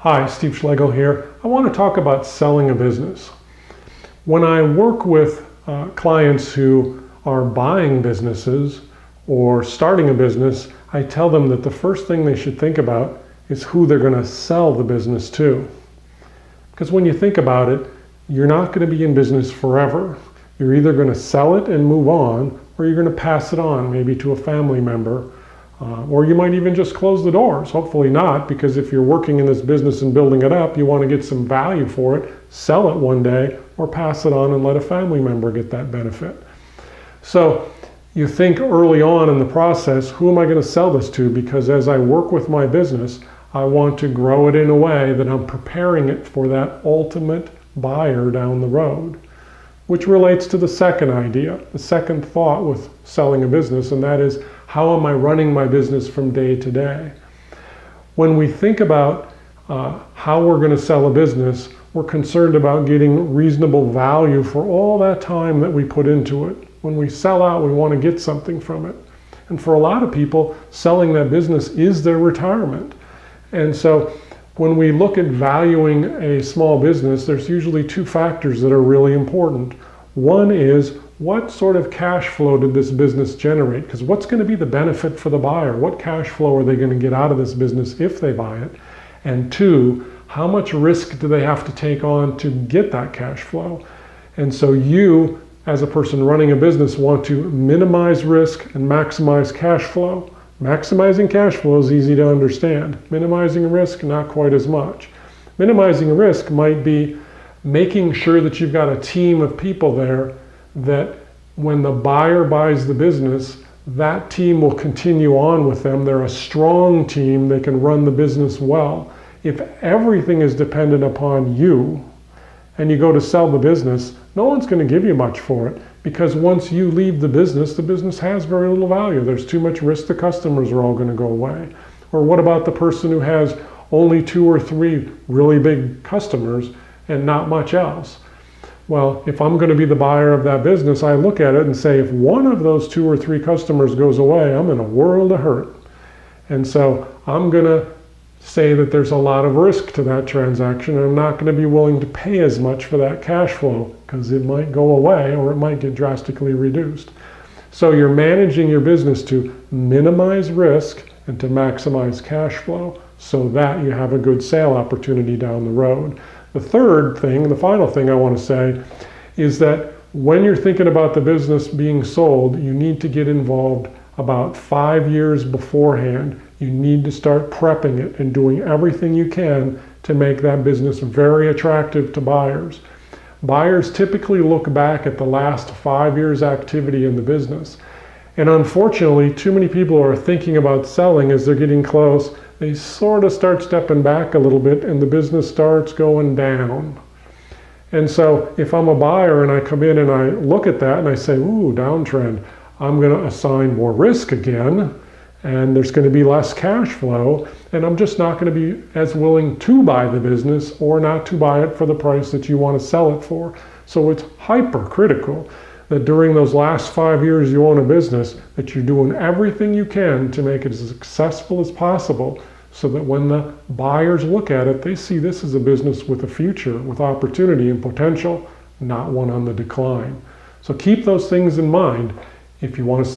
Hi, Steve Schlagel here. I want to talk about selling a business. When I work with clients who are buying businesses or starting a business, I tell them that the first thing they should think about is who they're going to sell the business to. Because when you think about it, you're not going to be in business forever. You're either going to sell it and move on, or you're going to pass it on, maybe to a family member. Or you might even just close the doors. Hopefully not, because if you're working in this business and building it up, you want to get some value for it, sell it one day, or pass it on and let a family member get that benefit. So you think early on in the process, who am I going to sell this to? Because as I work with my business, I want to grow it in a way that I'm preparing it for that ultimate buyer down the road, which relates to the second idea, the second thought with selling a business, and that is, how am I running my business from day to day? When we think about how we're going to sell a business, we're concerned about getting reasonable value for all that time that we put into it. When we sell out, we want to get something from it. And for a lot of people, selling that business is their retirement. And so when we look at valuing a small business, there's usually two factors that are really important. One is, what sort of cash flow did this business generate? Because what's going to be the benefit for the buyer? What cash flow are they going to get out of this business if they buy it? And two, how much risk do they have to take on to get that cash flow? And so you, as a person running a business, want to minimize risk and maximize cash flow. Maximizing cash flow is easy to understand. Minimizing risk, not quite as much. Minimizing risk might be making sure that you've got a team of people there that when the buyer buys the business, that team will continue on with them. They're a strong team. They can run the business well. If everything is dependent upon you and you go to sell the business, no one's going to give you much for it, because once you leave the business has very little value. There's too much risk. The customers are all going to go away. Or what about the person who has only 2 or 3 really big customers and not much else? Well, if I'm going to be the buyer of that business, I look at it and say, if one of those 2 or 3 customers goes away, I'm in a world of hurt. And so I'm going to say that there's a lot of risk to that transaction, and I'm not going to be willing to pay as much for that cash flow, because it might go away or it might get drastically reduced. So you're managing your business to minimize risk and to maximize cash flow so that you have a good sale opportunity down the road. The third thing, the final thing I want to say, is that when you're thinking about the business being sold, you need to get involved about 5 years beforehand. You need to start prepping it and doing everything you can to make that business very attractive to buyers. Buyers typically look back at the last 5 years' activity in the business. And unfortunately, too many people are thinking about selling as they're getting close. They sort of start stepping back a little bit and the business starts going down. And so if I'm a buyer and I come in and I look at that and I say, ooh, downtrend, I'm going to assign more risk again, and there's going to be less cash flow, and I'm just not going to be as willing to buy the business or not to buy it for the price that you want to sell it for. So it's hypercritical that during those last 5 years you own a business, that you're doing everything you can to make it as successful as possible, so that when the buyers look at it, they see this as a business with a future, with opportunity and potential, not one on the decline. So keep those things in mind if you want to